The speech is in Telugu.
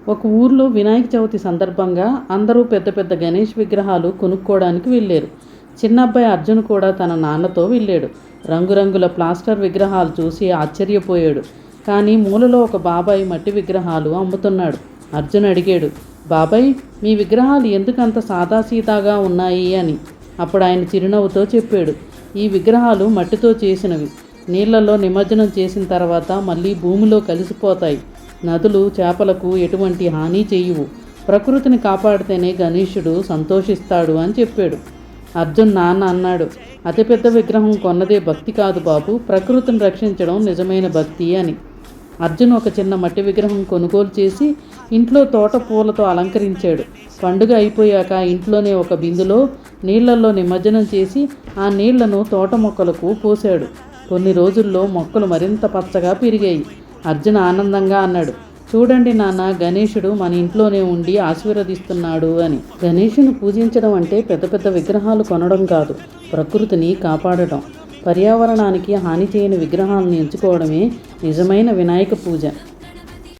ఒక ఊర్లో వినాయక చవితి సందర్భంగా అందరూ పెద్ద పెద్ద గణేష్ విగ్రహాలు కొనుక్కోవడానికి వెళ్ళారు. చిన్నబ్బాయి అర్జున్ కూడా తన నాన్నతో వెళ్ళాడు. రంగురంగుల ప్లాస్టర్ విగ్రహాలు చూసి ఆశ్చర్యపోయాడు. కానీ మూలలో ఒక బాబాయ్ మట్టి విగ్రహాలు అమ్ముతున్నాడు. అర్జున్ అడిగాడు, బాబాయ్, మీ విగ్రహాలు ఎందుకంత సాదాసీదాగా ఉన్నాయి అని. అప్పుడు ఆయన చిరునవ్వుతో చెప్పాడు, ఈ విగ్రహాలు మట్టితో చేసినవి. నీళ్లలో నిమజ్జనం చేసిన తర్వాత మళ్ళీ భూమిలో కలిసిపోతాయి. నదులు చేపలకు ఎటువంటి హాని చేయవు. ప్రకృతిని కాపాడితేనే గణేశుడు సంతోషిస్తాడు అని చెప్పాడు. అర్జున్ నాన్న అన్నాడు, అతిపెద్ద విగ్రహం కొన్నదే భక్తి కాదు బాబు, ప్రకృతిని రక్షించడం నిజమైన భక్తి అని. అర్జున్ ఒక చిన్న మట్టి విగ్రహం కొనుగోలు చేసి ఇంట్లో తోట పూలతో అలంకరించాడు. పండుగ అయిపోయాక ఇంట్లోనే ఒక బిందులో నీళ్లలో నిమజ్జనం చేసి ఆ నీళ్లను తోట మొక్కలకు పోశాడు. కొన్ని రోజుల్లో మొక్కలు మరింత పచ్చగా పెరిగాయి. అర్జున్ ఆనందంగా అన్నాడు, చూడండి నాన్న, గణేశుడు మన ఇంట్లోనే ఉండి ఆశీర్వదిస్తున్నాడు అని. గణేశుని పూజించడం అంటే పెద్ద పెద్ద విగ్రహాలు కొనడం కాదు, ప్రకృతిని కాపాడటం. పర్యావరణానికి హాని చేయని విగ్రహాలను ఎంచుకోవడమే నిజమైన వినాయక పూజ.